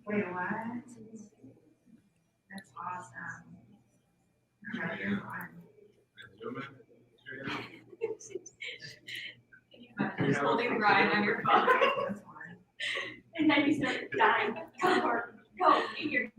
Wait, what? That's awesome. Just holding Ryan on your phone. And then you start dying. Go, you're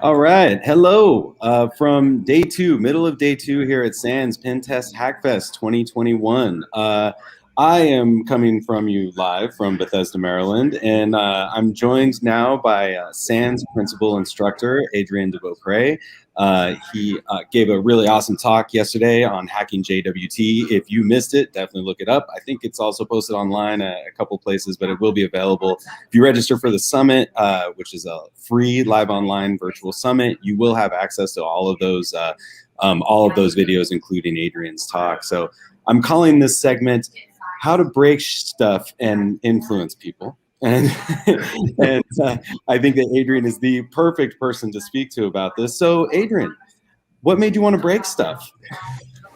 All right. Hello from day two, middle of day two here at SANS Pen Test HackFest 2021. I am coming from you live from Bethesda, Maryland, and I'm joined now by SANS principal instructor, Adrian DeVaucray. He gave a really awesome talk yesterday on hacking JWT. If you missed it, definitely look it up. I think it's also posted online at a couple places, but it will be available. If you register for the summit, which is a free live online virtual summit, you will have access to all of those videos, including Adrian's talk. So I'm calling this segment "How to Break Stuff and Influence People." And I think that Adrian is the perfect person to speak to about this. So Adrian, what made you want to break stuff?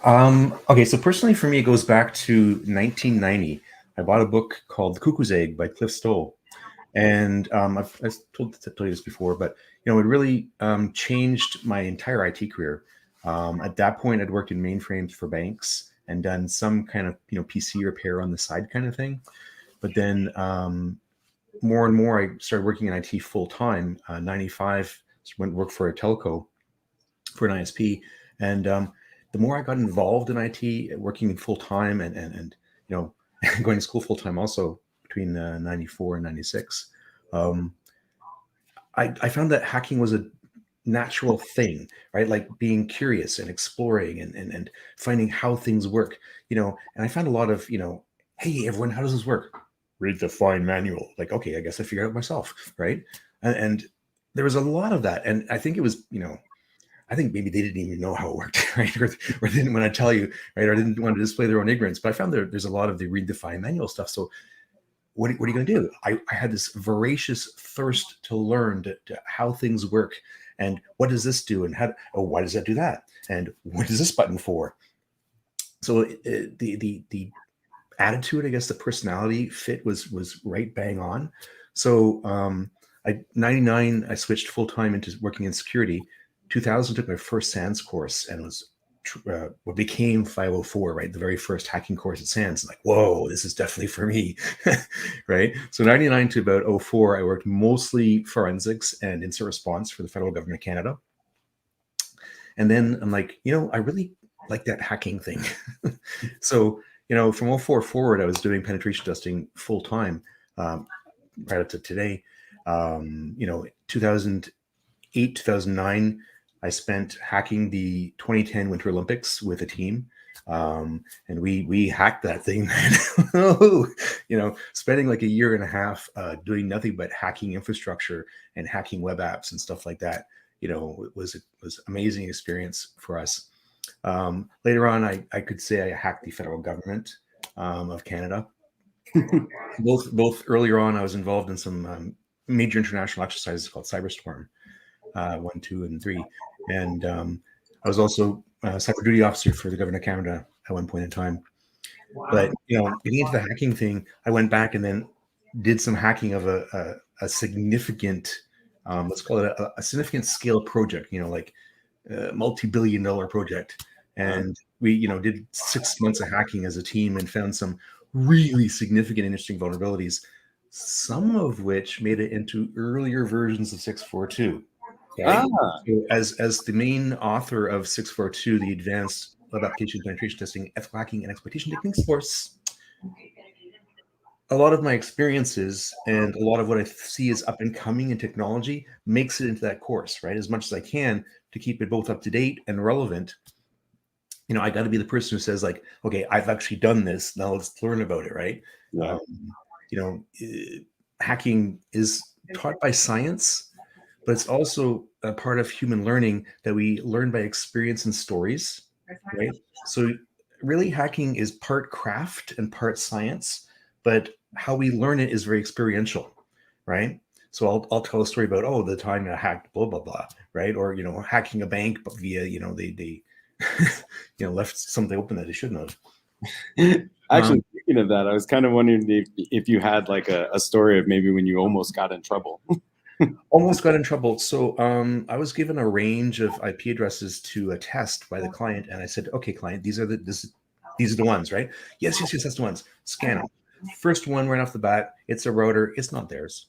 Okay, so personally for me, it goes back to 1990. I bought a book called The Cuckoo's Egg by Cliff Stoll. And I've told you this before, but it really changed my entire IT career. At that point, I'd worked in mainframes for banks and done some kind of PC repair on the side kind of thing. But then more and more, I started working in IT full time. 95, went work for a telco, for an ISP, and the more I got involved in IT, working full time, and going to school full time also between 94 and 96, I found that hacking was a natural thing, right? Like being curious and exploring and finding how things work, and I found a lot of, hey, everyone, how does this work? Read the fine manual. Like, okay, I guess I figured it out myself, right? And there was a lot of that. And I think it was, I think maybe they didn't even know how it worked, right? Or they didn't want to tell you, right? Or didn't want to display their own ignorance. But I found there's a lot of the read the fine manual stuff. So what are you going to do? I had this voracious thirst to learn how things work. And what does this do? And why does that do that? And what is this button for? So the attitude, I guess, the personality fit was right bang on. So 99, I switched full time into working in security. 2000, took my first SANS course, and was what became 504, right? The very first hacking course at SANS. Like, whoa, this is definitely for me, right? So 99 to about 04, I worked mostly forensics and incident response for the federal government of Canada. And then I'm like, I really like that hacking thing. So, from 04 forward, I was doing penetration testing full time, right up to today. 2008, 2009, I spent hacking the 2010 Winter Olympics with a team. And we hacked that thing, man. Spending like a year and a half doing nothing but hacking infrastructure and hacking web apps and stuff like that. It was amazing experience for us. Later on, I could say I hacked the federal government of Canada. both earlier on, I was involved in some major international exercises called Cyberstorm 1, 2, and 3, and I was also a cyber duty officer for the government of Canada at one point in time. Wow. But getting into the hacking thing, I went back and then did some hacking of a significant, let's call it a significant scale project. Like a multi-billion-dollar project, and we did 6 months of hacking as a team and found some really significant, interesting vulnerabilities, some of which made it into earlier versions of 642. Right? So as the main author of 642, the Advanced Web Application Penetration Testing, Ethical Hacking, and Exploitation Techniques course, a lot of my experiences and a lot of what I see as up and coming in technology makes it into that course, right? As much as I can to keep it both up to date and relevant. I got to be the person who says like, okay, I've actually done this. Now let's learn about it, right? Yeah. Hacking is taught by science, but it's also a part of human learning that we learn by experience and stories, right? So really hacking is part craft and part science, but how we learn it is very experiential, right? So I'll tell a story about, the time I hacked blah, blah, blah, right? Or, hacking a bank via, they left something open that they shouldn't have. Actually, speaking of that, I was kind of wondering if you had like a story of maybe when you almost got in trouble. Almost got in trouble. So I was given a range of IP addresses to test by the client, and I said, "Okay, client, these are the ones, right? Yes, that's the ones. Scan them. First one right off the bat, it's a router. It's not theirs.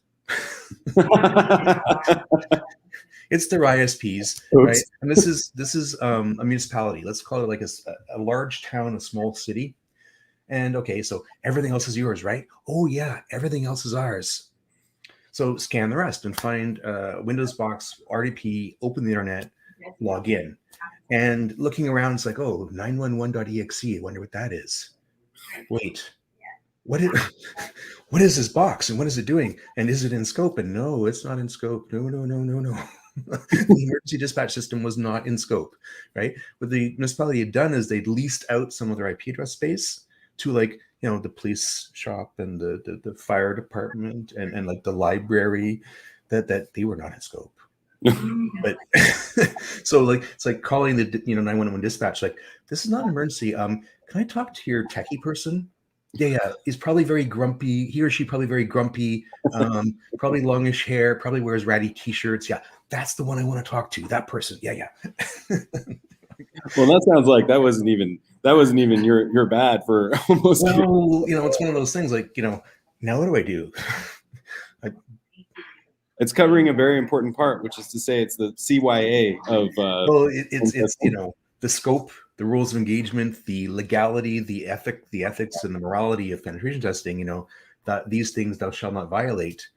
It's their ISPs, right? And this is a municipality. Let's call it like a large town, a small city. And okay, so everything else is yours, right? Oh yeah, everything else is ours." So scan the rest and find Windows box, RDP, open the internet, log in. And looking around, it's like, 911.exe. I wonder what that is. Wait, what is this box and what is it doing? And is it in scope? And no, it's not in scope. No. The emergency dispatch system was not in scope, right? What the municipality had done is they'd leased out some of their IP address space to the police shop and the fire department and like the library, that they were not in scope. But so it's like calling the 911 dispatch, like, this is not an emergency. Can I talk to your techie person? Yeah. He's probably very grumpy. He or she probably very grumpy. Probably longish hair. Probably wears ratty t-shirts. Yeah, that's the one I want to talk to. That person. Yeah. Well, that sounds like that wasn't even your bad for almost. Well, it's one of those things. Like, now what do I do? It's covering a very important part, which is to say, it's the CYA of. Well, it's the scope, the rules of engagement, the legality, the ethics, and the morality of penetration testing. That these things thou shalt not violate.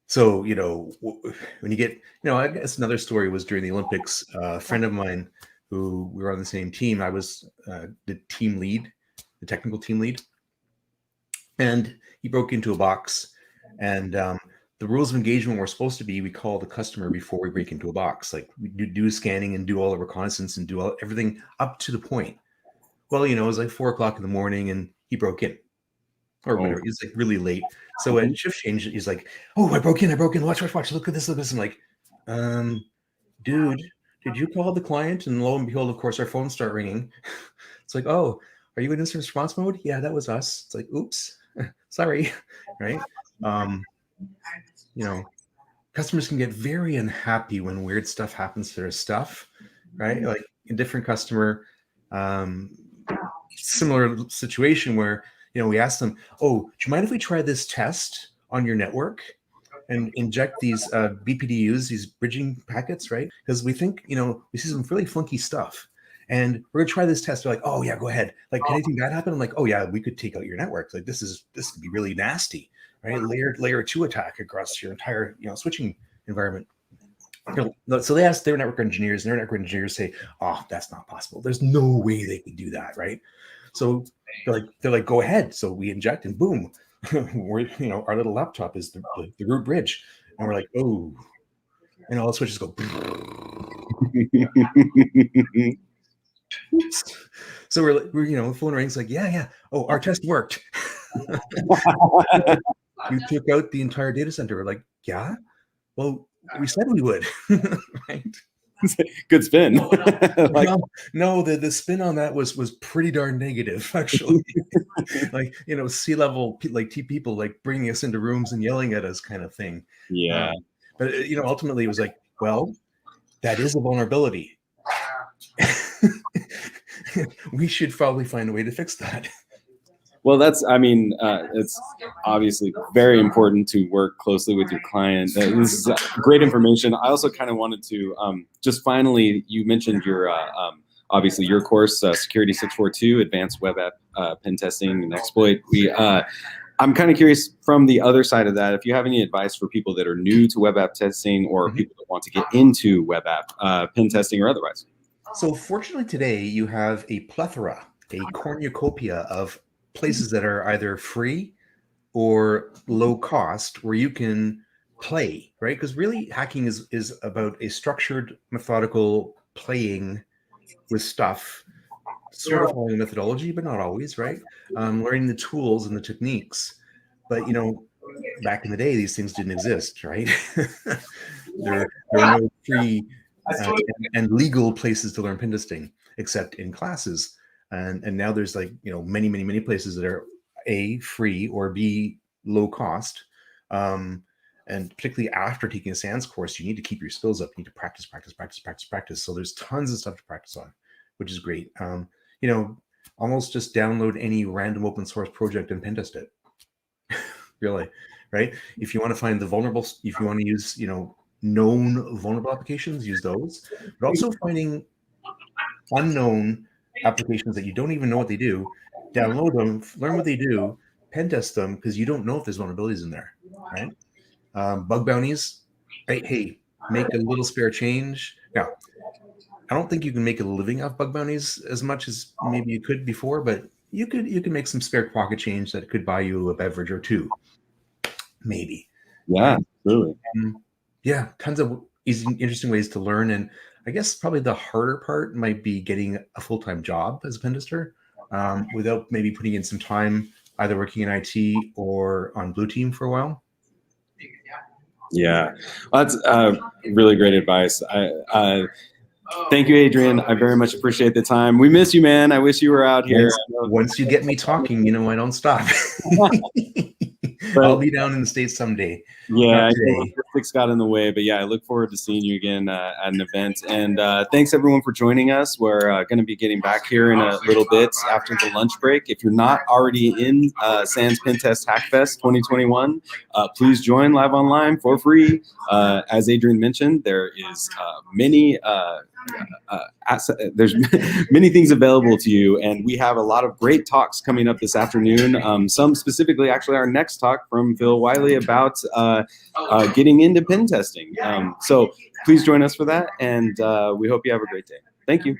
So when you get, I guess another story was during the Olympics. A friend of mine who we were on the same team. I was the team lead, the technical team lead, and he broke into a box. And the rules of engagement were supposed to be, we call the customer before we break into a box. Like, we do scanning and do all the reconnaissance and do everything up to the point. Well, it was like 4:00 in the morning and he broke in. Or whatever. He's like really late. So at shift change, he's like, "Oh, I broke in. Watch. Look at this. I'm like, dude, did you call the client?" And lo and behold, of course, our phones start ringing. It's like, "Oh, are you in instant response mode?" "Yeah, that was us." It's like, "Oops, sorry." Right? Customers can get very unhappy when weird stuff happens to their stuff, right? Like a different customer, similar situation where, we asked them, "Oh, do you mind if we try this test on your network and inject these BPDUs, these bridging packets, right? Because we think, we see some really funky stuff. And we're gonna try this test." They're like, "Oh yeah, go ahead. Like, can anything bad happen?" I'm like, "Oh yeah, we could take out your network. Like, this could be really nasty, right? Layer 2 attack across your entire, switching environment." So they asked their network engineers, and their network engineers say, "Oh, that's not possible. There's no way they can do that, right?" So they're like, "Go ahead." So we inject, and boom, our little laptop is the root bridge, and we're like, "Oh," and all the switches go. So we're phone rings like, yeah. Oh, our test worked. You took out the entire data center. We're like, yeah. Well, we said we would, right? Good spin. No, the spin on that was pretty darn negative, actually. Like, C-level people like bringing us into rooms and yelling at us, kind of thing. Yeah. But ultimately, it was like, well, that is a vulnerability. We should probably find a way to fix that. Well, it's obviously very important to work closely with your client. This is great information. I also kind of wanted to just finally, you mentioned your obviously your course, Security 642, Advanced Web App Pen Testing and Exploit. I'm kind of curious from the other side of that, if you have any advice for people that are new to web app testing or people that want to get into web app pen testing or otherwise. So fortunately today, you have a plethora, a cornucopia of places that are either free or low cost where you can play, right? Because really hacking is about a structured, methodical playing with stuff, sort of following a methodology, but not always, right? Learning the tools and the techniques. But, back in the day, these things didn't exist, right? There are no free and legal places to learn pen testing except in classes. And now there's many places that are A, free, or B, low cost. And particularly after taking a SANS course, you need to keep your skills up. You need to practice. So there's tons of stuff to practice on, which is great. Almost just download any random open source project and pen test it. Really, right? If you want to find the vulnerable, if you want to use, known vulnerable applications, use those. But also finding unknown applications that you don't even know what they do, download them, learn what they do, pen test them, because you don't know if there's vulnerabilities in there, right? Bug bounties, right? Hey, make a little spare change. Now, I don't think you can make a living off bug bounties as much as maybe you could before, but you can make some spare pocket change that could buy you a beverage or two, maybe. Yeah, really. Yeah, tons of easy, interesting ways to learn. And I guess probably the harder part might be getting a full-time job as a pen tester without maybe putting in some time either working in IT or on Blue Team for a while. Yeah, that's really great advice. Thank you, Adrian. I very much appreciate the time. We miss you, man. I wish you were out here. Once you get me talking, I don't stop. I'll be down in the States someday. Yeah, logistics got in the way, but yeah, I look forward to seeing you again at an event. And thanks everyone for joining us. We're going to be getting back here in a little bit after the lunch break. If you're not already in SANS Pen Test HackFest 2021, please join live online for free. As Adrian mentioned, there is there's many things available to you, and we have a lot of great talks coming up this afternoon. Some specifically, actually, our next talk from Phil Wiley about getting into pen testing. So please join us for that, and we hope you have a great day. Thank you.